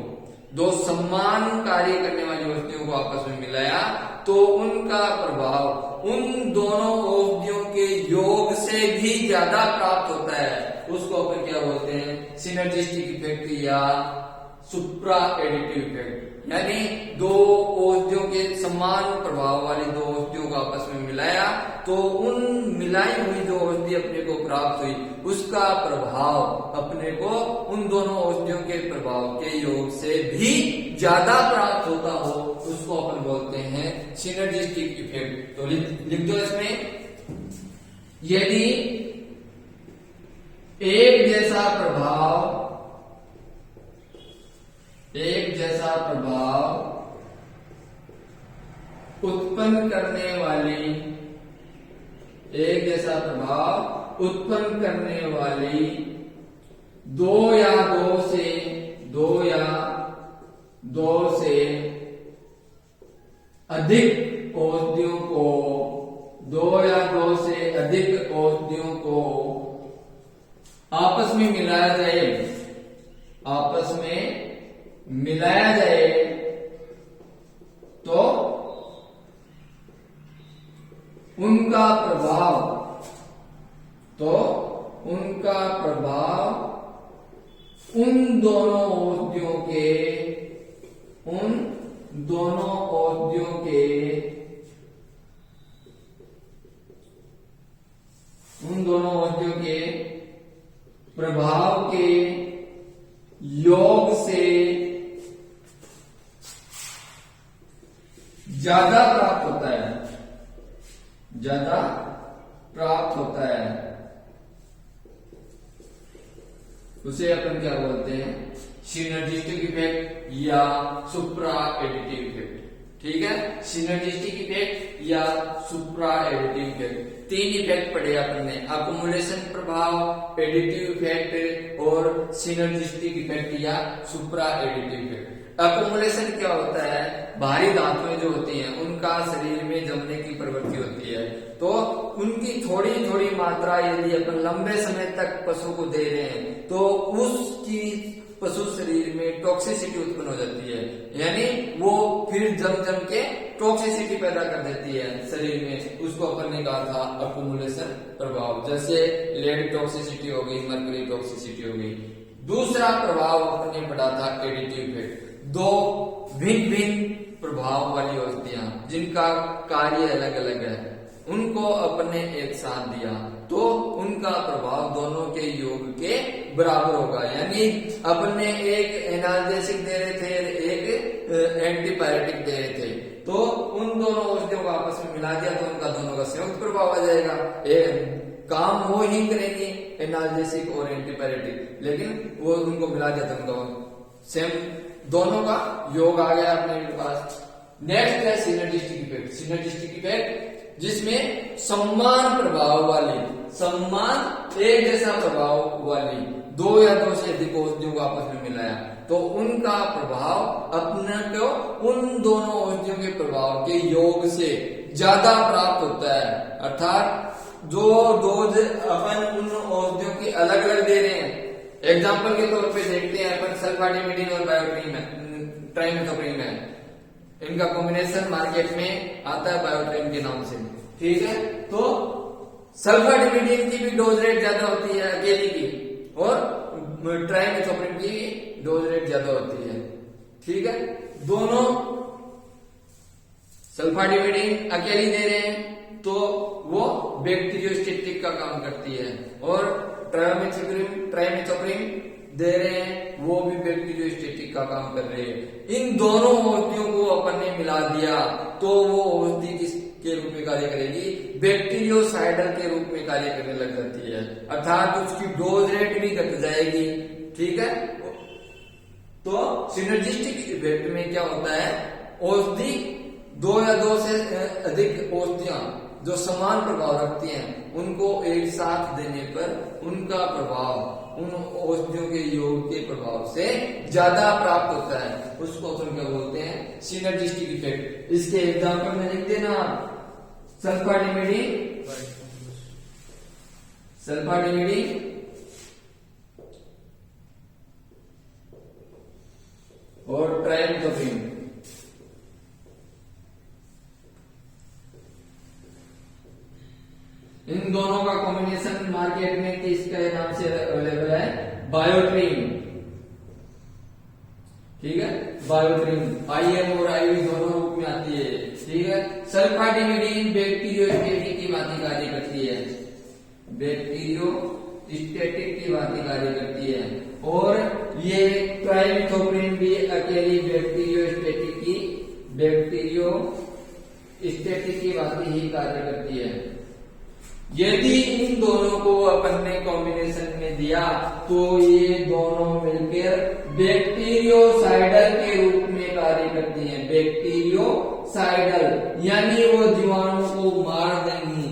दो समान कार्य करने वाली औषधियों को आपस में मिलाया तो उनका प्रभाव उन दोनों औषधियों के योग से भी ज्यादा प्राप्त होता है। उसको अपन क्या बोलते हैं? सिनर्जिस्टिक इफेक्ट या सुप्रा एडिटिव इफेक्ट। यानी दो औषधियों के समान प्रभाव वाली दो औषधियों को आपस में मिलाया तो उन मिलाई हुई जो औषधि अपने को प्राप्त हुई उसका प्रभाव अपने को उन दोनों औषधियों के प्रभाव के योग से भी ज्यादा प्राप्त होता हो, उसको अपन बोलते हैं सिनर्जिस्टिक इफेक्ट। तो लिख दो इसमें, यदि एक जैसा प्रभाव उत्पन्न करने वाली, एक जैसा प्रभाव उत्पन्न करने वाली दो या दो से अधिक औषधियों को, दो या दो से अधिक औषधियों को आपस में मिलाया जाए, आपस में मिलाया जाए तो उनका प्रभाव उन दोनों औषधियों के प्रभाव के योग से ज्यादा प्राप्त होता है, उसे अपन क्या बोलते हैं? सिनर्जिस्टिक इफेक्ट या सुप्रा एडिटिव इफेक्ट। ठीक है, सिनर्जिस्टिक इफेक्ट या सुप्रा एडिटिव इफेक्ट। तीन इफेक्ट पढ़े अपन ने, अकुमुलेशन प्रभाव, एडिटिव इफेक्ट और सिनर्जिस्टिक इफेक्ट या सुप्रा एडिटिव इफेक्ट। अकुमुलेशन क्या होता है? भारी धातुएं जो होती हैं उनका शरीर में जमने की प्रवृत्ति होती है, तो उनकी थोड़ी थोड़ी मात्रा यदि अपन लंबे समय तक पशु को दे रहे हैं तो उसकी पशु शरीर में टॉक्सिसिटी उत्पन्न हो जाती है, यानी वो फिर जम के टॉक्सिसिटी पैदा कर देती है शरीर में। उसको अपन ने कहा था अकुमुलेशन प्रभाव, जैसे लेड टॉक्सिसिटी हो गई, मर्करी टॉक्सिसिटी हो गई। दूसरा प्रभाव अपन ने पढ़ा था एडिटिव इफेक्ट। दो भिन्न भिन्न प्रभाव वाली औषधियां जिनका कार्य अलग अलग है उनको अपने एक साथ दिया तो उनका प्रभाव दोनों के योग के बराबर होगा। यानी अपने एक एनाल्जेसिक दे रहे थे, एक एंटीपायरेटिक दे रहे थे, तो उन दोनों औषधियों को आपस में मिला दिया तो उनका दोनों का संयुक्त प्रभाव आ जाएगा। काम वो ही करेंगे एनाल्जेसिक और एंटीपायरेटिक, लेकिन वो उनको मिला दिया तो उनका सेम दोनों का योग आ गया अपने पास। नेक्स्ट है सिनर्जिस्टिक इफेक्ट। सिनर्जिस्टिक इफेक्ट जिसमें समान प्रभाव वाली, समान एक जैसा प्रभाव वाली दो या दो से अधिक औषधियों को आपस में मिलाया तो उनका प्रभाव अपने को उन दोनों औषधियों के प्रभाव के योग से ज्यादा प्राप्त होता है। अर्थात जो डोज अपन उन औषधियों की अलग अलग दे रहे हैं, एग्जाम्पल के तौर पे देखते हैं अपन सल्फाडिमिडीन और ट्राइमेथोप्रिन है, इनका कॉम्बिनेशन मार्केट में आता है बायोट्रिन के नाम से, ठीक है। तो सल्फाडिमिडीन की भी डोज रेट ज्यादा होती है अकेली की, और ट्राइमेथोप्रिन की डोज रेट ज्यादा होती है, ठीक है। दोनों सल्फाडिमिडीन अकेली दे रहे हैं तो वो बैक्टीरियोस्टेटिक का काम करती है, और ट्राइमेथोप्रिन दे रहे हैं वो भी बैक्टीरियोस्टेटिक का काम कर रहे हैं। इन दोनों औषधियों को अपन ने मिला दिया तो वो औषधि किसके रूप में कार्य करेगी, बैक्टीरियोसाइडल के रूप में कार्य करने लग जाती है, अर्थात उसकी डोज रेट भी घट जाएगी, ठीक है। तो सिनर्जिस्टिक इफेक्ट में क्या होता है, औषधि दो या दो से अधिक औषधियां जो समान प्रभाव रखती हैं उनको एक साथ देने पर उनका प्रभाव उन औषधियों के योग के प्रभाव से ज्यादा प्राप्त होता है, उसको अपन क्या बोलते हैं, सिनर्जिस्टिक इफेक्ट। इसके एग्जांपल में लिख देना सल्फाडिमिडीन और ट्राइमेथोप्रिन। इन दोनों का कॉम्बिनेशन मार्केट में किसके नाम से अवेलेबल है, बायोट्रिन, ठीक है। बायोट्रिन IM और IV दोनों रूप में आती है, ठीक है। सल्फाडिमिडीन बैक्टीरियोस्टेटिक की भांति कार्य करती है, बैक्टीरियोस्टेटिक की भांति कार्य करती है, और ये ट्राइमेथोप्रिन भी अकेली बैक्टीरियोस्टेटिक की भांति ही कार्य करती है। यदि इन दोनों को अपन ने कॉम्बिनेशन में दिया तो ये दोनों मिलकर बैक्टीरियोसाइडल के रूप में कार्य करती हैं, बैक्टीरियोसाइडल यानी वो जीवाणु को मार देंगी,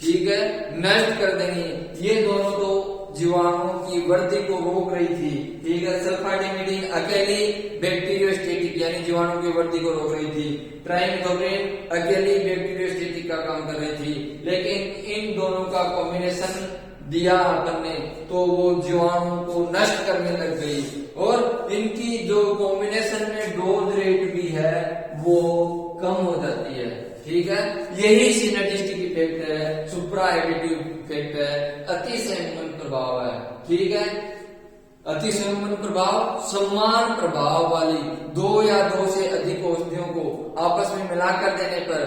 ठीक है, नष्ट कर देंगी। ये दोनों तो जीवाणुओं की वृद्धि को रोक रही थी, ठीक है। सल्फाडिमिडीन अकेली बैक्टीरियोस्टेटिक यानी जीवाणु की वृद्धि को रोक रही थी, ट्राइमेथोप्रिन अकेली बैक्टीरियोस्टेटिक का काम कर रही थी, लेकिन इन दोनों का कॉम्बिनेशन दिया अपन ने तो वो जीवाणु को नष्ट करने लग गई, और इनकी जो कॉम्बिनेशन में डोज रेट भी है वो कम हो जाती है, ठीक है। यही सिनर्जिस्टिक इफेक्ट है, सुप्रा एडिटिव इफेक्ट है, अति संयमन प्रभाव है, ठीक है। अति संयमन प्रभाव समान प्रभाव वाली दो या दो से अधिक औषधियों को आपस में मिलाकर देने पर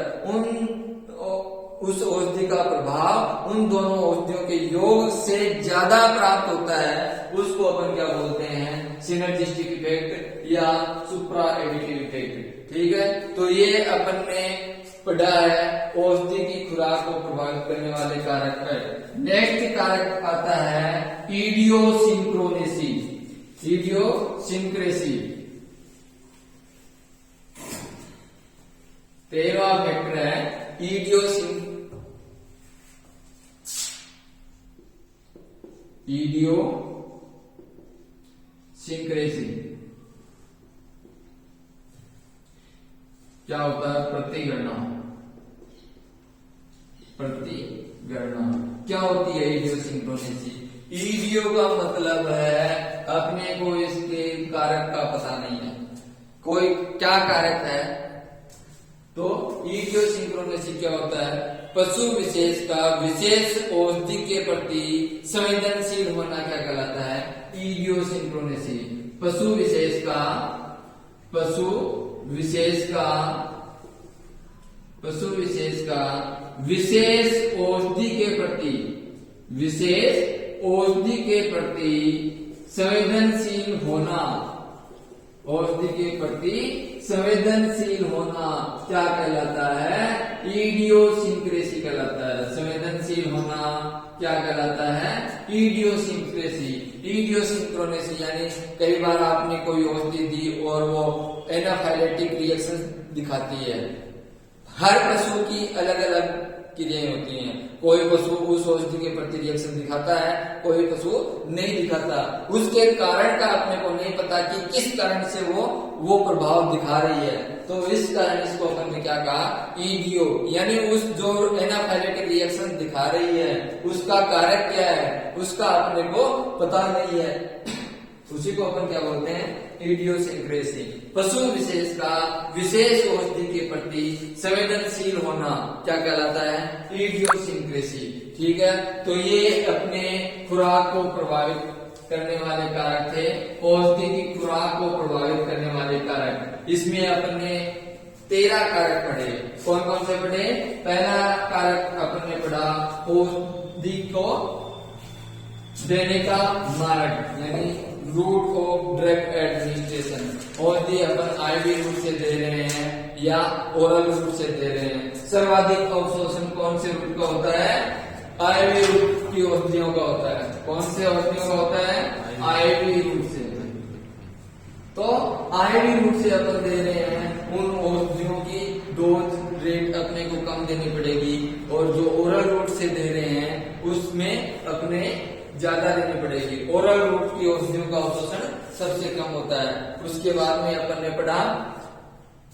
उस औषधि का प्रभाव उन दोनों औषधियों के योग से ज्यादा प्राप्त होता है, उसको अपन क्या बोलते हैं, सिनर्जिस्टिक इफेक्ट या सुप्रा एडिटिव इफेक्ट, ठीक है। तो ये अपन ने पढ़ा है औषधि की खुराक को प्रभावित करने वाले कारक पर। नेक्स्ट कारक आता है इडियोसिंक्रोनेसी, इडियोसिंक्रेसी। 13वां फैक्टर है इडियोसिंक्रेसी। क्या होता है, प्रतिगणना। क्या होती है इडियोसिंक्रोनेसी? इडियो का मतलब है अपने को इसके कारक का पता नहीं है, कोई क्या कारक है। तो इडियोसिंक्रोनेसी क्या होता है, पशु विशेष का विशेष औषधि के प्रति संवेदनशील होना क्या कहलाता है, इडियोसिंक्रोनेसी। पशु विशेष का विशेष औषधि के प्रति संवेदनशील होना, औषधि के प्रति संवेदनशील होना क्या कहलाता है, इडियोसिंक्रेसी कहलाता है। संवेदनशील होना क्या कहलाता है, इडियोसिंक्रेसी। इडियोसिंक्रोनेसी यानी कई बार आपने कोई औषधि दी और वो एनाफाइलेटिक रिएक्शन दिखाती है। हर पशु की अलग अलग क्रियाएं होती हैं। कोई पशु उस औषधि के प्रति रिएक्शन दिखाता है, कोई पशु नहीं दिखाता। उसके कारण का अपने को नहीं पता कि किस कारण से वो प्रभाव दिखा रही है, तो इस कारण इसको अपन ने क्या कहा, ईडीओ, यानी उस जो एनाफाइलेटिक रिएक्शन दिखा रही है उसका कारक क्या है उसका अपने को पता नहीं है, उसी को अपन क्या बोलते हैं, इडियोसिंक्रेसी। पशु विशेष का विशेष औषधि के प्रति संवेदनशील होना क्या कहलाता है, इडियोसिंक्रेसी। ठीक है, तो ये अपने खुराक को प्रभावित करने वाले कारक थे, औषधि की खुराक को प्रभावित करने वाले कारक। इसमें अपन ने 13 कारक पढ़े। कौन कौन से पढ़े? पहला कारक अपन ने पढ़ा औषधि को देने का मार्ग, यानी रूट ऑफ ड्रग एडमिनिस्ट्रेशन। औषधि अपन आईवी रूट से दे रहे हैं या ओरल रूट से दे रहे हैं। सर्वाधिक अवशोषण कौन से रूट का होता है? आईवी रूट की औषधियों का होता है। कौन से औषधियों का होता है? आईवी रूट से। तो आईवी रूट से अपन दे रहे हैं, उन औषधियों की डोज रेट अपने को कम देनी पड़ेगी, और जो ओरल रूट से दे रहे हैं उसमें अपने ज्यादा देनी पड़ेगी। ओरल रूट की औषधियों का अवशोषण सबसे कम होता है। उसके बाद में अपन ने पढ़ा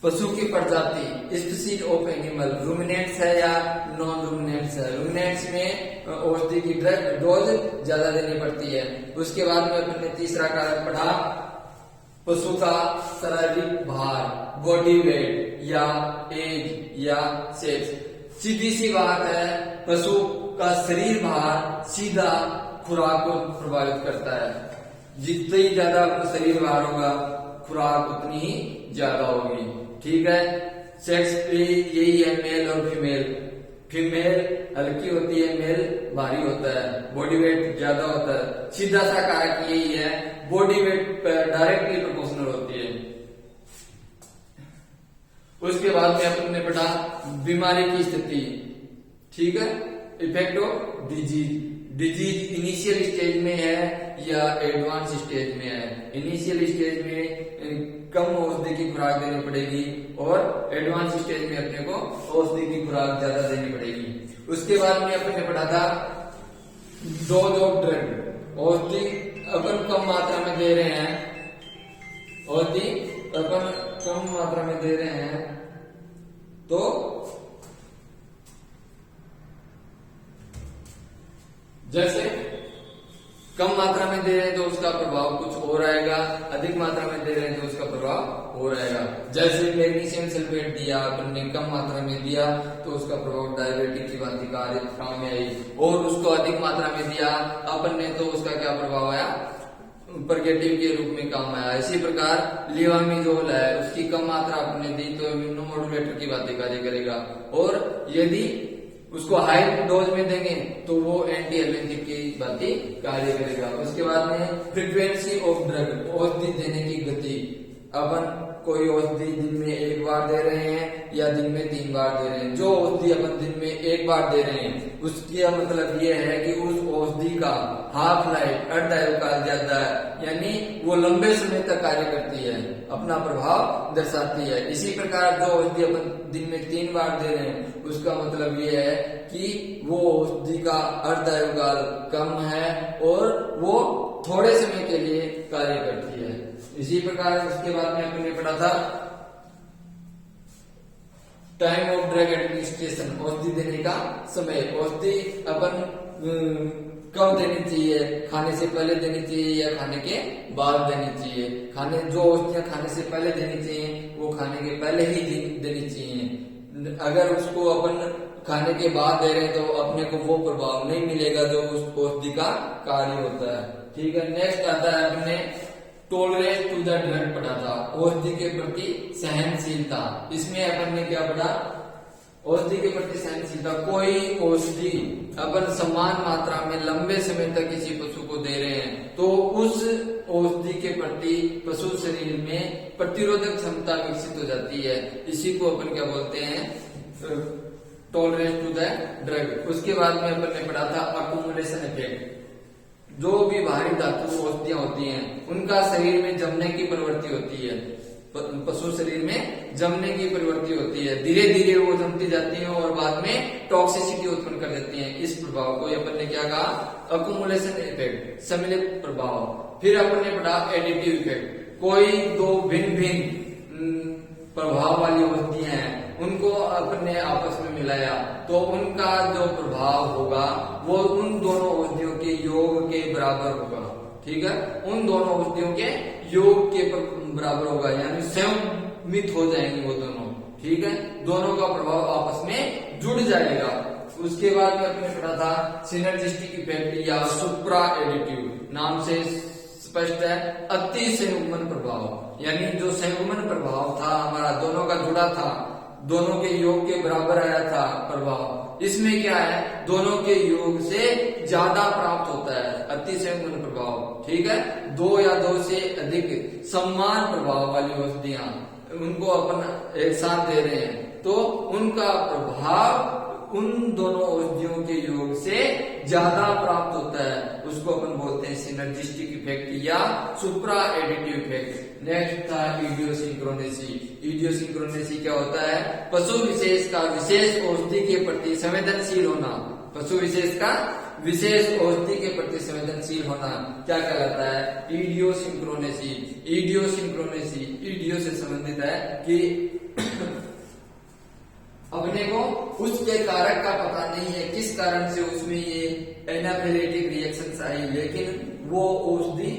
पशु की प्रजाति, स्पीशीज ऑफ एनिमल, रूमिनेंट्स है या नॉन रूमिनेंट्स है। रूमिनेंट्स में औषधि की ड्रग डोज ज्यादा देनी पड़ती है। उसके बाद में अपन ने तीसरा कारक पढ़ा पशु का शारीरिक भार, बॉडी वेट या एज या सेक्स। सीधी सी बात है, पशु का शरीर भार सीधा खुराक को प्रभावित करता है। जितनी ज्यादा शरीर भार होगा खुराक उतनी ही ज्यादा होगी। ठीक है, सेक्स पे यही है, मेल और फीमेल। फीमेल हल्की होती है, मेल भारी होता है, बॉडी वेट ज्यादा होता है। सीधा सा कारक यही है, बॉडी वेट डायरेक्टली प्रोपोर्शनल होती है। उसके बाद में अपन ने पढ़ा बीमारी की स्थिति। ठीक है, effect of disease. Disease initial stage में है या एडवांस स्टेज में है। इनिशियल स्टेज में कम औषधि की खुराक देनी पड़ेगी, और एडवांस स्टेज में अपने को औषधि की खुराक ज्यादा देनी पड़ेगी। उसके बाद में अपन ने पढ़ा था डोज ऑफ ड्रग। औषधि अपन कम मात्रा में दे रहे हैं, औषधि अपन कम मात्रा में दे रहे हैं तो जैसे कम मात्रा में दे रहे हैं तो उसका प्रभाव कुछ और आएगा, अधिक मात्रा में दे रहे हैं तो उसका प्रभाव और आएगा। जैसे मैग्नीशियम सल्फेट दिया अपन ने, कम मात्रा में दिया तो उसका प्रभाव डायबिटिक की भांति कार्य काम में आई, और उसको अधिक मात्रा में दिया अपन ने तो उसका क्या प्रभाव आया, परगेटिव के रूप में काम आया। इसी प्रकार लिवामिजोल है, उसकी कम मात्रा अपन ने दी तो इम्यूनोमोडुलेटर की भांति कार्य करेगा, और यदि उसको हाई डोज में देंगे तो वो एंटी एलर्जिक की भांति कार्य करेगा। उसके बाद में फ्रीक्वेंसी ऑफ ड्रग, औषधि देने की गति। अपन कोई औषधि दिन में 1 बार दे रहे हैं या दिन में 3 बार दे रहे हैं। जो औषधि अपन दिन में 1 बार दे रहे हैं उसका मतलब ये है कि उस औषधि का हाफ लाइफ अर्धायु काल ज्यादा है, यानी वो लंबे समय तक कार्य करती है, अपना प्रभाव दर्शाती है। इसी प्रकार जो औषधि अपन दिन में 3 बार दे रहे हैं उसका मतलब ये है कि वो औषधि का अर्धायु काल कम है और वो थोड़े समय के लिए कार्य करती है। इसी प्रकार उसके बाद में अपन ने पढ़ा था टाइम ऑफ ड्रग एडमिनिस्ट्रेशन, औषधि देने का समय। औषधि अपन कब देनी चाहिए, खाने से पहले देनी चाहिए या खाने के बाद देनी चाहिए। जो औषधियां खाने से पहले देनी चाहिए वो खाने के पहले ही देनी चाहिए। अगर उसको अपन खाने के बाद दे रहे हैं तो अपने को वो प्रभाव नहीं मिलेगा जो उस औषधि का कार्य होता है। ठीक है, नेक्स्ट आता है अपने टॉलरेंस टू द ड्रग पढ़ा था, औषधि के प्रति सहनशीलता। इसमें अपन ने क्या पढ़ा, औषधि के प्रति सहनशीलता। कोई औषधि अपन समान मात्रा में लंबे समय तक किसी पशु को दे रहे हैं तो उस औषधि के प्रति पशु शरीर में प्रतिरोधक क्षमता विकसित हो जाती है। इसी को अपन क्या बोलते हैं, टॉलरेंस टू द ड्रग। उसके बाद में अपन ने पढ़ा था अकोमोडेशन इफेक्ट। जो भी भारी धातु औषधियां होती हैं उनका शरीर में जमने की प्रवृत्ति होती है। पशु शरीर में जमने की प्रवृत्ति होती है, धीरे धीरे वो जमती जाती हैं और बाद में टॉक्सिसिटी उत्पन्न कर देती हैं। इस प्रभाव को अपन ने क्या कहा, अकुमुलेशन इफेक्ट, सम्मिलित प्रभाव। फिर अपन ने पढ़ा एडिटिव इफेक्ट, कोई दो भिन्न भिन्न प्रभाव वाली औषधियां हैं उनको अपन ने आपस में मिलाया तो उनका जो प्रभाव होगा वो उन दोनों औषधियों के योग के बराबर होगा। ठीक है, उन दोनों औषधियों के योग के बराबर होगा, यानी संयुक्त हो जाएंगे वो दोनों। ठीक है, दोनों का प्रभाव आपस में जुड़ जाएगा। उसके बाद में अपने पढ़ा था सिनर्जिस्टिक इफेक्ट या सुप्रा एडिटिव, नाम से स्पष्ट है, अति संयुग्मन प्रभाव, यानी जो संयुग्मन प्रभाव था हमारा, दोनों का जुड़ा था, दोनों के योग के बराबर आया था प्रभाव। इसमें क्या है, दोनों के योग से ज्यादा प्राप्त होता है, अति संयुग्मन प्रभाव। ठीक है, दो या दो से अधिक समान प्रभाव वाली औषधियां उनको अपन एक साथ दे रहे हैं तो उनका प्रभाव उन दोनों औषधियों के योग से ज्यादा प्राप्त होता है, उसको अपन बोलते हैं सिनर्जिस्टिक इफेक्ट या सुप्रा एडिटिव इफेक्ट। नेक्स्ट था इडियोसिंक्रोनेसी। इडियोसिंक्रोनेसी क्या होता है, पशु विशेष का विशेष औषधि के प्रति संवेदनशील होना, पशु विशेष का विशेष औषधि के प्रति संवेदनशील होना क्या कहलाता है, इडियोसिंक्रोनेसी। इडियोसिंक्रोनेसी इडियो से संबंधित है कि अपने को उसके कारक का पता नहीं है, किस कारण से उसमें ये एनाफिलेटिक रिएक्शंस आई, लेकिन वो औषधि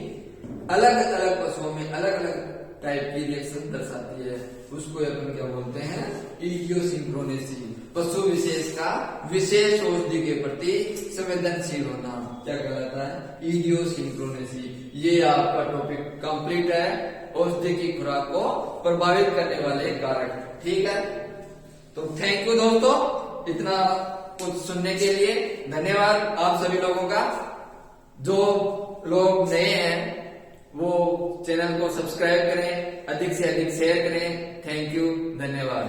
अलग अलग पशुओं में अलग अलग टाइप की रिएक्शन दर्शाती है, उसको अपन क्या बोलते हैं, इडियोसिंक्रोनेसी। पशु विशेष का विशेष औषधि के प्रति संवेदनशील होना क्या कहलाता है, इडियोसिंक्रोनेसी। ये आपका टॉपिक कंप्लीट है, औषधि की खुराक को प्रभावित करने वाले कारक। ठीक है, तो थैंक यू दोस्तों, इतना कुछ सुनने के लिए धन्यवाद आप सभी लोगों का। जो लोग नए हैं वो चैनल को सब्सक्राइब करें, अधिक से अधिक शेयर करें। थैंक यू, धन्यवाद।